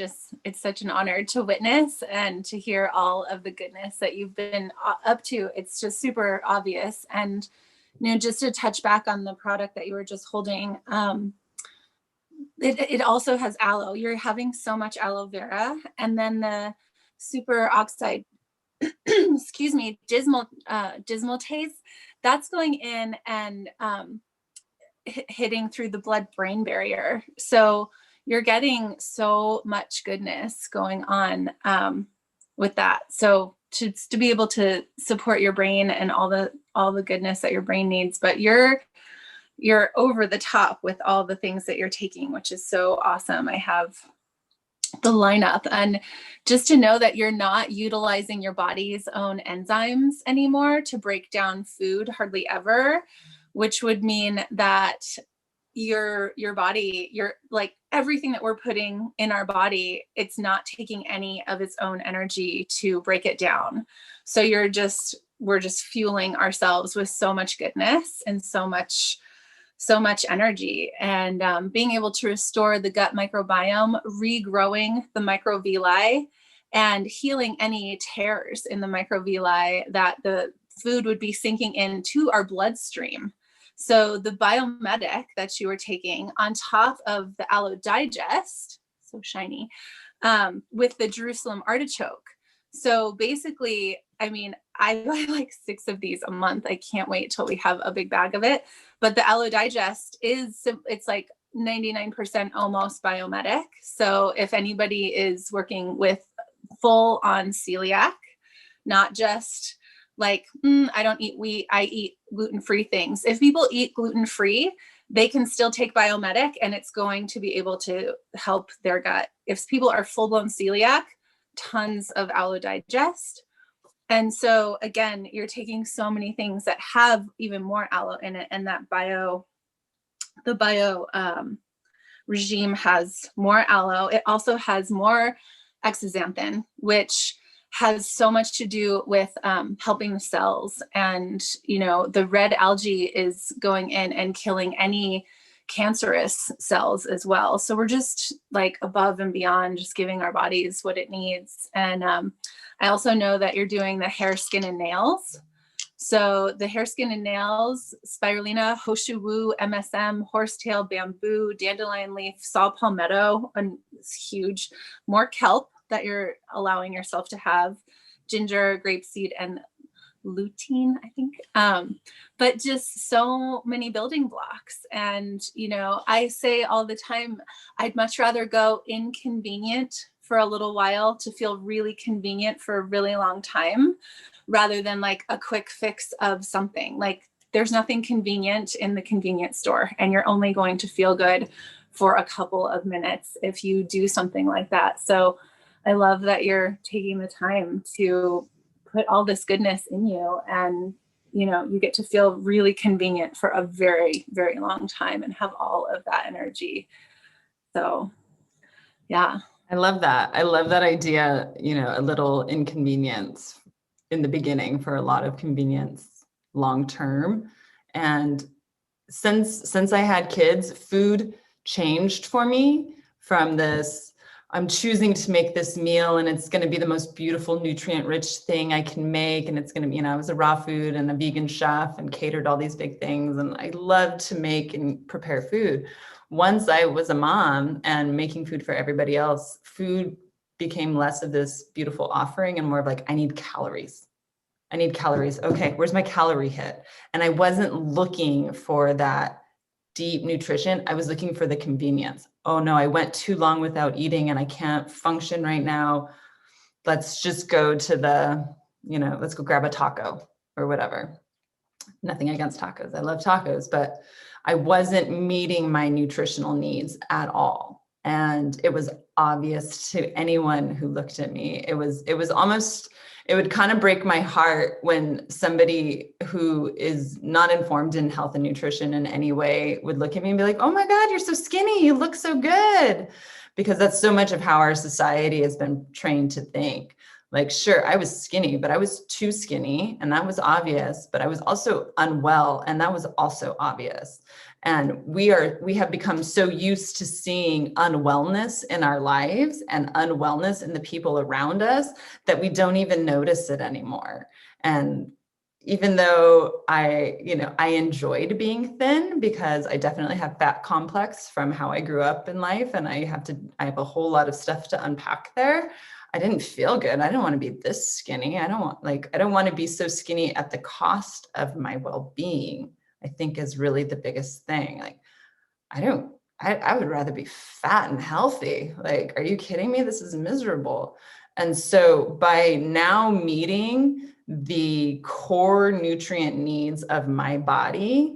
it's such an honor to witness and to hear all of the goodness that you've been up to. It's just super obvious. And, just to touch back on the product that you were just holding, it also has aloe. You're having so much aloe vera, and then the super oxide, excuse me, dismutase, that's going in and hitting through the blood-brain barrier. So you're getting so much goodness going on with that. So to be able to support your brain and all the goodness that your brain needs, but you're over the top with all the things that you're taking, which is so awesome. I have the lineup, and just to know that you're not utilizing your body's own enzymes anymore to break down food hardly ever, which would mean that your body, your like everything that we're putting in our body, it's not taking any of its own energy to break it down. So we're just fueling ourselves with so much goodness and so much energy, and being able to restore the gut microbiome, regrowing the microvilli, and healing any tears in the microvilli that the food would be sinking into our bloodstream. So the biomedic that you were taking on top of the aloe digest, so shiny, with the Jerusalem artichoke. So basically, I mean, I buy like 6 of these a month. I can't wait till we have a big bag of it. But the aloe digest it's like 99% almost biomedic. So if anybody is working with full on celiac, not just like, I don't eat wheat, I eat gluten-free things. If people eat gluten-free, they can still take biomedic and it's going to be able to help their gut. If people are full-blown celiac, tons of aloe digest. And so again, you're taking so many things that have even more aloe in it, and that the bio regime has more aloe. It also has more exoxanthin, which has so much to do with helping the cells. And, the red algae is going in and killing any cancerous cells as well. So we're just like above and beyond just giving our bodies what it needs. And I also know that you're doing the hair, skin, and nails. So the hair, skin, and nails, spirulina, hoshu, MSM, horsetail, bamboo, dandelion leaf, saw palmetto, and it's huge. More kelp that you're allowing yourself to have, ginger, grapeseed, and lutein, I think. But just so many building blocks. And, I say all the time, I'd much rather go inconvenient for a little while to feel really convenient for a really long time, rather than like a quick fix of something. Like there's nothing convenient in the convenience store, and you're only going to feel good for a couple of minutes if you do something like that. So I love that you're taking the time to put all this goodness in you, and you get to feel really convenient for a very, very long time and have all of that energy. So yeah. I love that. I love that idea, a little inconvenience in the beginning for a lot of convenience long term. And since I had kids, food changed for me from this, I'm choosing to make this meal and it's going to be the most beautiful, nutrient rich thing I can make. And it's going to be, I was a raw food and a vegan chef and catered all these big things. And I loved to make and prepare food. Once I was a mom and making food for everybody else, food became less of this beautiful offering and more of like, I need calories. Okay, where's my calorie hit? And I wasn't looking for that deep nutrition. I was looking for the convenience. Oh no, I went too long without eating and I can't function right now. Let's just go to let's go grab a taco or whatever. Nothing against tacos. I love tacos, but I wasn't meeting my nutritional needs at all. And it was obvious to anyone who looked at me. It would kind of break my heart when somebody who is not informed in health and nutrition in any way would look at me and be like, oh my God, you're so skinny. You look so good. Because that's so much of how our society has been trained to think. Like, sure, I was skinny, but I was too skinny, and that was obvious, but I was also unwell, and that was also obvious. And we have become so used to seeing unwellness in our lives and unwellness in the people around us that we don't even notice it anymore. And, even though I enjoyed being thin because I definitely have fat complex from how I grew up in life. And I have a whole lot of stuff to unpack there. I didn't feel good. I didn't want to be this skinny. I don't want to be so skinny at the cost of my well-being, I think is really the biggest thing. Like, I would rather be fat and healthy. Like, are you kidding me? This is miserable. And so by now meeting the core nutrient needs of my body,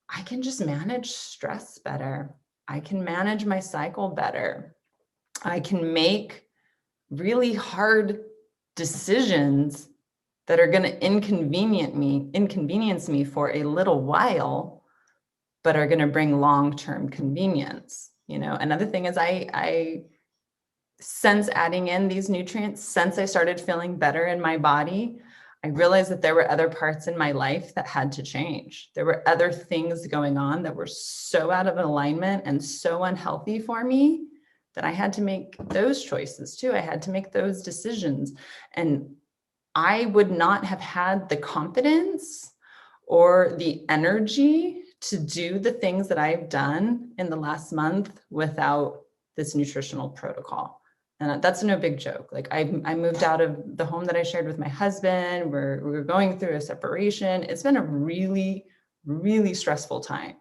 I can just manage stress better. I can manage my cycle better. I can make really hard decisions that are going to inconvenience me for a little while, but are going to bring long-term convenience. Another thing is I since adding in these nutrients, since I started feeling better in my body, I realized that there were other parts in my life that had to change. There were other things going on that were so out of alignment and so unhealthy for me that I had to make those choices too. I had to make those decisions. And I would not have had the confidence or the energy to do the things that I've done in the last month without this nutritional protocol. And that's no big joke. Like I moved out of the home that I shared with my husband. We're going through a separation. It's been a really, really stressful time.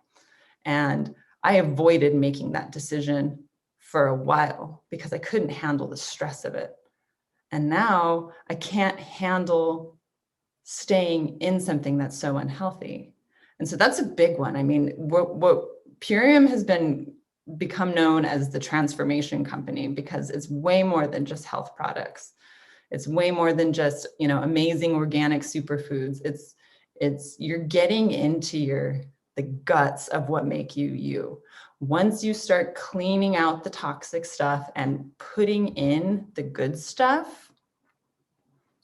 And I avoided making that decision for a while because I couldn't handle the stress of it. And now I can't handle staying in something that's so unhealthy. And so that's a big one. I mean, what Purium has become known as the transformation company because it's way more than just health products. It's way more than just, amazing organic superfoods. It's you're getting into the guts of what make you you. Once you start cleaning out the toxic stuff and putting in the good stuff,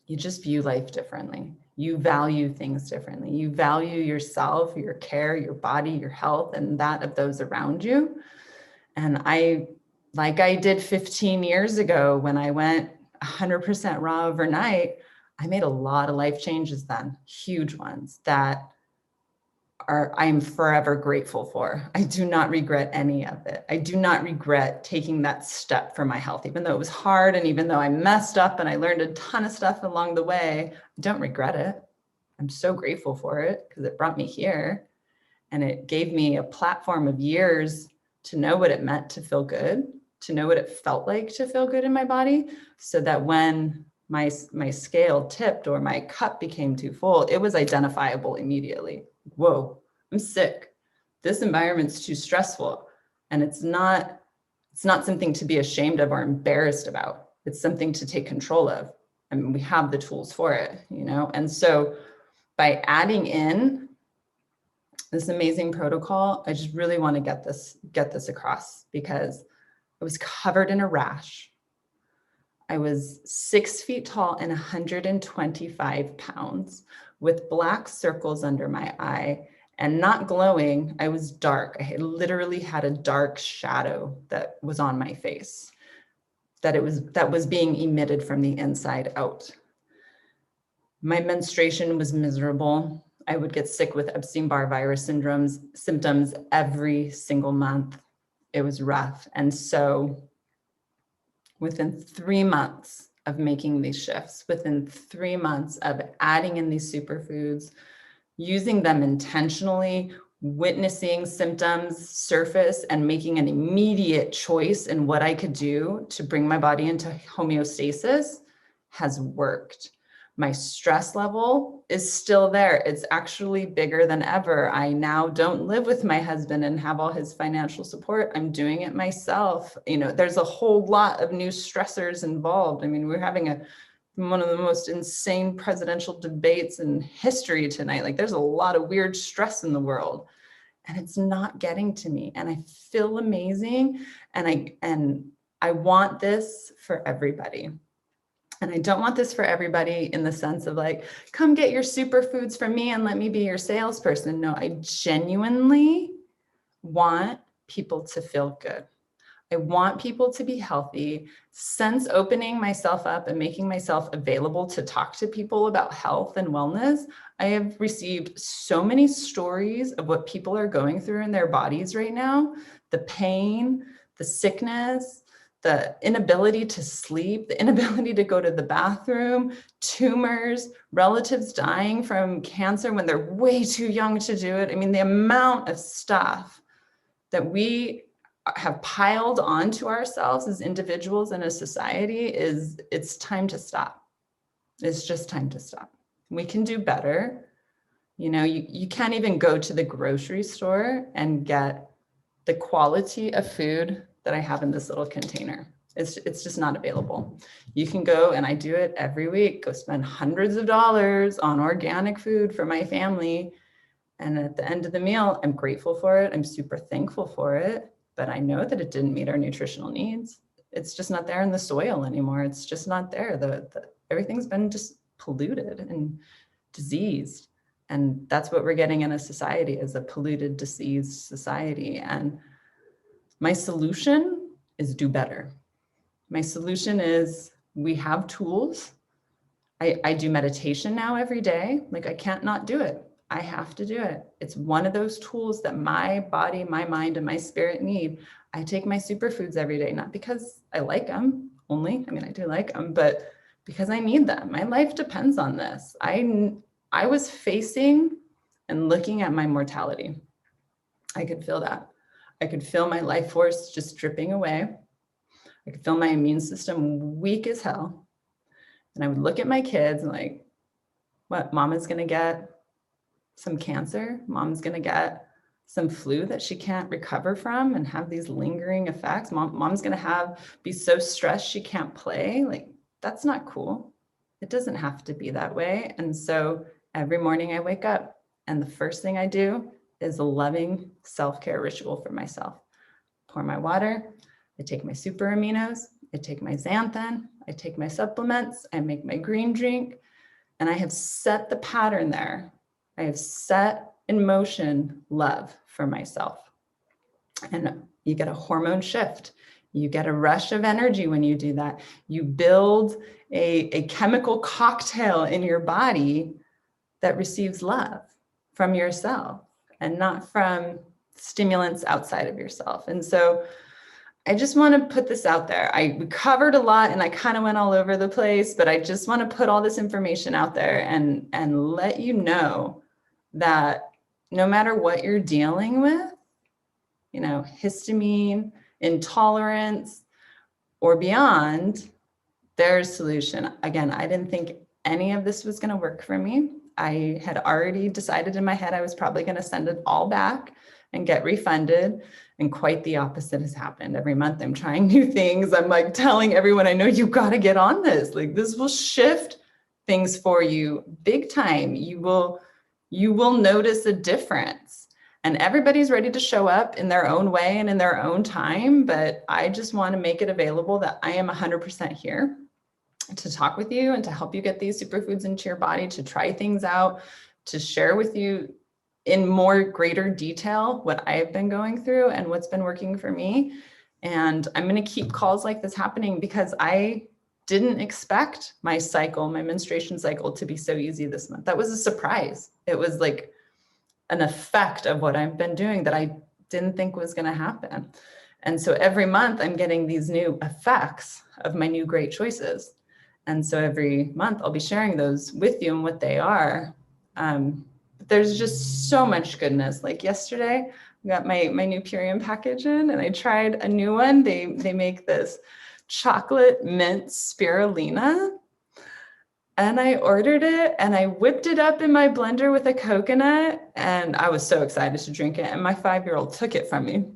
you just view life differently. You value things differently. You value yourself, your care, your body, your health, and that of those around you. And like I did 15 years ago when I went 100% raw overnight, I made a lot of life changes then, huge ones that I am forever grateful for. I do not regret any of it. I do not regret taking that step for my health, even though it was hard and even though I messed up and I learned a ton of stuff along the way, I don't regret it. I'm so grateful for it because it brought me here and it gave me a platform of years to know what it meant to feel good, to know what it felt like to feel good in my body, so that when my scale tipped or my cup became too full, it was identifiable immediately. Whoa, I'm sick. This environment's too stressful. And it's not something to be ashamed of or embarrassed about. It's something to take control of. I mean, we have the tools for it, And so by adding in this amazing protocol, I just really want to get this across because I was covered in a rash. I was 6 feet tall and 125 pounds with black circles under my eye and not glowing. I was dark. I literally had a dark shadow that was on my face that was being emitted from the inside out. My menstruation was miserable. I would get sick with Epstein-Barr virus symptoms every single month. It was rough. And so within 3 months of making these shifts, within 3 months of adding in these superfoods, using them intentionally, witnessing symptoms surface and making an immediate choice in what I could do to bring my body into homeostasis has worked. My stress level is still there. It's actually bigger than ever. I now don't live with my husband and have all his financial support. I'm doing it myself. There's a whole lot of new stressors involved. I mean, we're having one of the most insane presidential debates in history tonight. Like, there's a lot of weird stress in the world and it's not getting to me. And I feel amazing. And I want this for everybody. And I don't want this for everybody in the sense of like, come get your superfoods from me and let me be your salesperson. No, I genuinely want people to feel good. I want people to be healthy. Since opening myself up and making myself available to talk to people about health and wellness, I have received so many stories of what people are going through in their bodies right now, the pain, the sickness, the inability to sleep, the inability to go to the bathroom, tumors, relatives dying from cancer when they're way too young to do it. I mean, the amount of stuff that we have piled onto ourselves as individuals in a society it's time to stop. It's just time to stop. We can do better. You know, you can't even go to the grocery store and get the quality of food that I have in this little container. It's just not available. You can go, and I do it every week, go spend hundreds of dollars on organic food for my family. And at the end of the meal, I'm grateful for it. I'm super thankful for it, but I know that it didn't meet our nutritional needs. It's just not there in the soil anymore. It's just not there. Everything's been just polluted and diseased. And that's what we're getting in a society, is a polluted, diseased society. And my solution is do better. My solution is we have tools. I do meditation now every day. Like, I can't not do it. I have to do it. It's one of those tools that my body, my mind, and my spirit need. I take my superfoods every day, not because I like them only. I mean, I do like them, but because I need them. My life depends on this. I was facing and looking at my mortality. I could feel that. I could feel my life force just dripping away. I could feel my immune system weak as hell. And I would look at my kids and like, what, mama's gonna get some cancer? Mom's gonna get some flu that she can't recover from and have these lingering effects. Mom's gonna be so stressed she can't play. Like, that's not cool. It doesn't have to be that way. And so every morning I wake up and the first thing I do is a loving self-care ritual for myself. Pour my water, I take my super aminos, I take my xanthan, I take my supplements, I make my green drink, and I have set the pattern there. I have set in motion love for myself. And you get a hormone shift. You get a rush of energy when you do that. You build a chemical cocktail in your body that receives love from yourself and not from stimulants outside of yourself. And so I just want to put this out there. We covered a lot and I kind of went all over the place, but I just want to put all this information out there and let you know that no matter what you're dealing with, you know, histamine, intolerance, or beyond, there's a solution. Again, I didn't think any of this was going to work for me. I had already decided in my head I was probably going to send it all back and get refunded. And quite the opposite has happened. Every month I'm trying new things. I'm like telling everyone I know, you got to get on this. Like, this will shift things for you big time. You will notice a difference. And everybody's ready to show up in their own way and in their own time. But I just want to make it available that I am 100% here to talk with you and to help you get these superfoods into your body, to try things out, to share with you in greater detail what I've been going through and what's been working for me. And I'm going to keep calls like this happening because I didn't expect my menstruation cycle to be so easy this month. That was a surprise. It was like an effect of what I've been doing that I didn't think was going to happen. And so every month I'm getting these new effects of my new great choices. And so every month I'll be sharing those with you and what they are. But there's just so much goodness. Like yesterday, I got my new Purium package in and I tried a new one. They make this chocolate mint spirulina. And I ordered it and I whipped it up in my blender with a coconut and I was so excited to drink it. And my 5-year-old took it from me.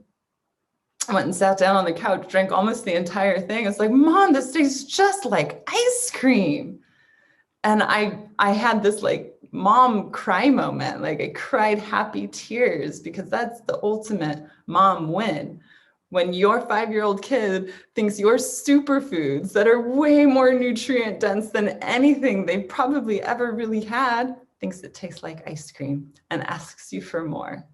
I went and sat down on the couch, drank almost the entire thing. It's like, Mom, this tastes just like ice cream. And I had this like mom cry moment. Like, I cried happy tears because that's the ultimate mom win. When your 5-year-old kid thinks your superfoods that are way more nutrient dense than anything they've probably ever really had, thinks it tastes like ice cream and asks you for more.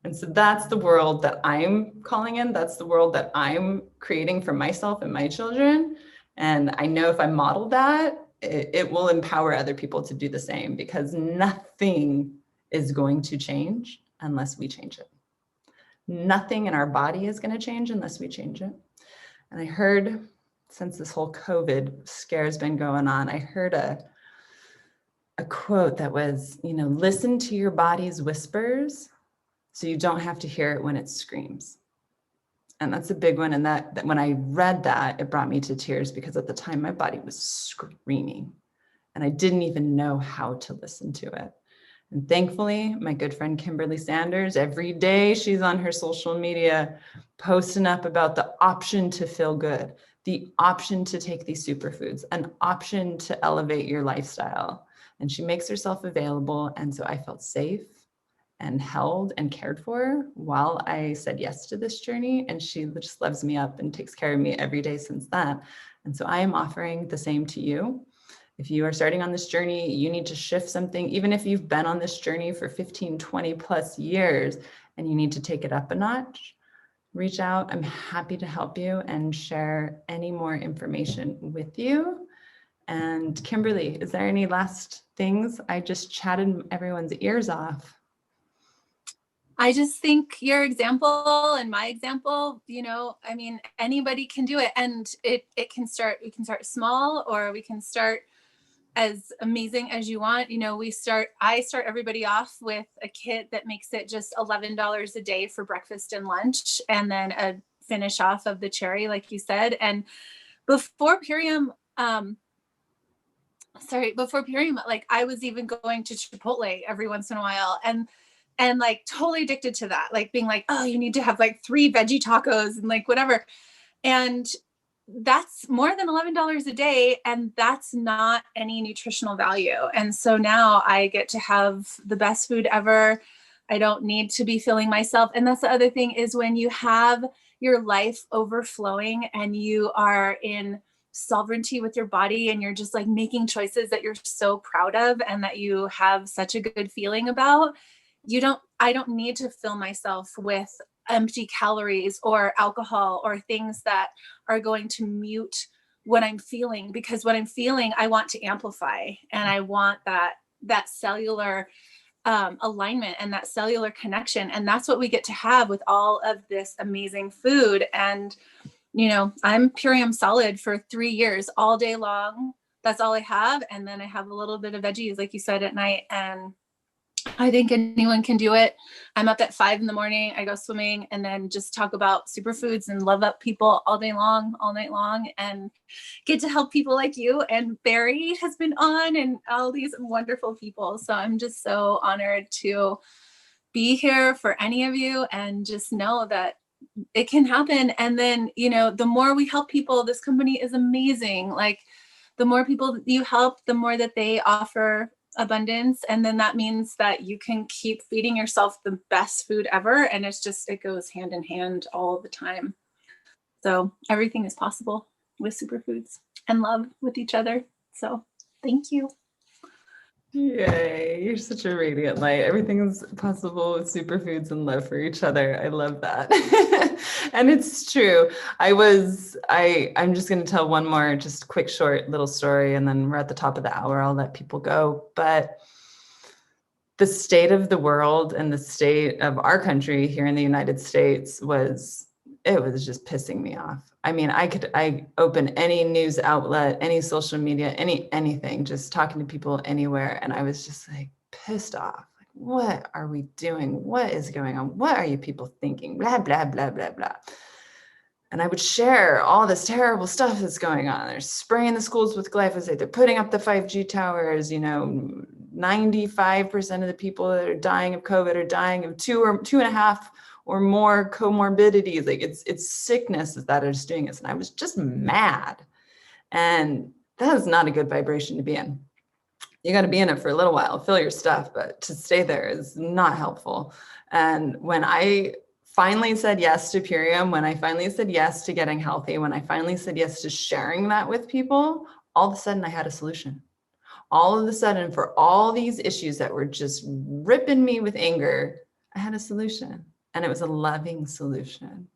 And so that's the world that I'm calling in. That's the world that I'm creating for myself and my children. And I know if I model that, it will empower other people to do the same, because nothing is going to change unless we change it. Nothing in our body is going to change unless we change it. And I heard, since this whole COVID scare has been going on, I heard a quote that was, listen to your body's whispers so you don't have to hear it when it screams. And that's a big one. And that when I read that, it brought me to tears, because at the time my body was screaming and I didn't even know how to listen to it. And thankfully, my good friend Kimberly Sanders, every day she's on her social media posting up about the option to feel good, the option to take these superfoods, an option to elevate your lifestyle. And she makes herself available. And so I felt safe and held and cared for while I said yes to this journey. And she just loves me up and takes care of me every day since that. And so I am offering the same to you. If you are starting on this journey, you need to shift something, even if you've been on this journey for 15, 20 plus years, and you need to take it up a notch, reach out. I'm happy to help you and share any more information with you. And Kimberly, is there any last things? I just chatted everyone's ears off. I just think your example and my example, anybody can do it. And we can start small, or we can start as amazing as you want. I start everybody off with a kit that makes it just $11 a day for breakfast and lunch, and then a finish off of the cherry, like you said. And before Purium, like I was even going to Chipotle every once in a while, and like totally addicted to that, like being like, oh, you need to have like 3 veggie tacos and like whatever. And that's more than $11 a day. And that's not any nutritional value. And so now I get to have the best food ever. I don't need to be filling myself. And that's the other thing, is when you have your life overflowing and you are in sovereignty with your body, and you're just like making choices that you're so proud of and that you have such a good feeling about, I don't need to fill myself with empty calories or alcohol or things that are going to mute what I'm feeling, because what I'm feeling, I want to amplify, and I want that cellular alignment and that cellular connection. And that's what we get to have with all of this amazing food. And, I'm Purium solid for 3 years, all day long. That's all I have. And then I have a little bit of veggies, like you said, at night. And I think anyone can do it. I'm up at 5 a.m. I go swimming, and then just talk about superfoods and love up people all day long, all night long, and get to help people like you. And Barry has been on, and all these wonderful people. So I'm just so honored to be here for any of you, and just know that it can happen. And then, the more we help people, this company is amazing. Like, the more people you help, the more that they offer abundance. And then that means that you can keep feeding yourself the best food ever. And it goes hand in hand all the time. So everything is possible with superfoods and love with each other. So thank you. Yay, you're such a radiant light. Everything's possible with superfoods and love for each other. I love that. And it's true. I'm just going to tell one more just quick, short little story, and then we're at the top of the hour. I'll let people go. But the state of the world and the state of our country here in the United States was just pissing me off. I mean, I open any news outlet, any social media, anything, just talking to people anywhere. And I was just like pissed off. Like, what are we doing? What is going on? What are you people thinking? Blah, blah, blah, blah, blah. And I would share all this terrible stuff that's going on. They're spraying the schools with glyphosate. They're putting up the 5G towers. 95% of the people that are dying of COVID are dying of 2.5 or more comorbidities. Like it's sickness that is doing this. And I was just mad. And that is not a good vibration to be in. You got to be in it for a little while, fill your stuff, but to stay there is not helpful. And when I finally said yes to Purium, when I finally said yes to getting healthy, when I finally said yes to sharing that with people, all of a sudden I had a solution. All of a sudden, for all these issues that were just ripping me with anger, I had a solution, and it was a loving solution.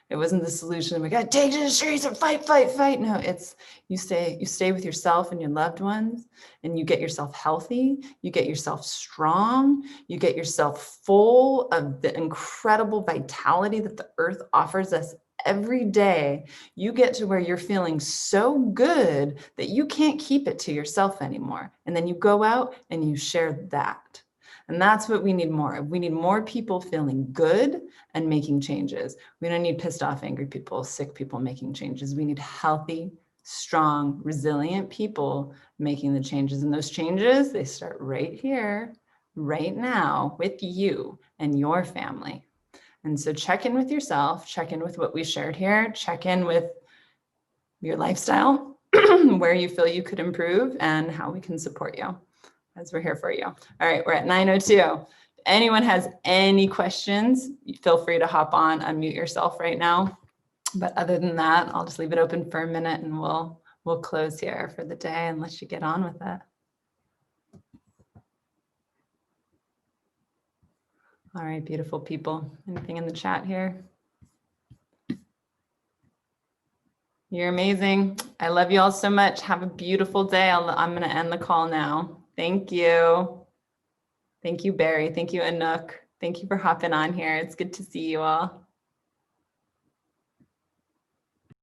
It wasn't the solution. We got to take to the streets and fight, fight, fight. No, it's you stay with yourself and your loved ones, and you get yourself healthy. You get yourself strong. You get yourself full of the incredible vitality that the earth offers us every day. You get to where you're feeling so good that you can't keep it to yourself anymore. And then you go out and you share that. And that's what we need more of. We need more people feeling good and making changes. We don't need pissed off, angry people, sick people making changes. We need healthy, strong, resilient people making the changes. And those changes, they start right here, right now, with you and your family. And so check in with yourself, check in with what we shared here, check in with your lifestyle, where you feel you could improve, and how we can support you, as we're here for you. All right, we're at 9:02. If anyone has any questions, feel free to hop on, unmute yourself right now. But other than that, I'll just leave it open for a minute and we'll close here for the day and let you get on with it. All right, beautiful people. Anything in the chat here? You're amazing. I love you all so much. Have a beautiful day. I'm going to end the call now. Thank you. Thank you, Barry. Thank you, Anouk. Thank you for hopping on here. It's good to see you all.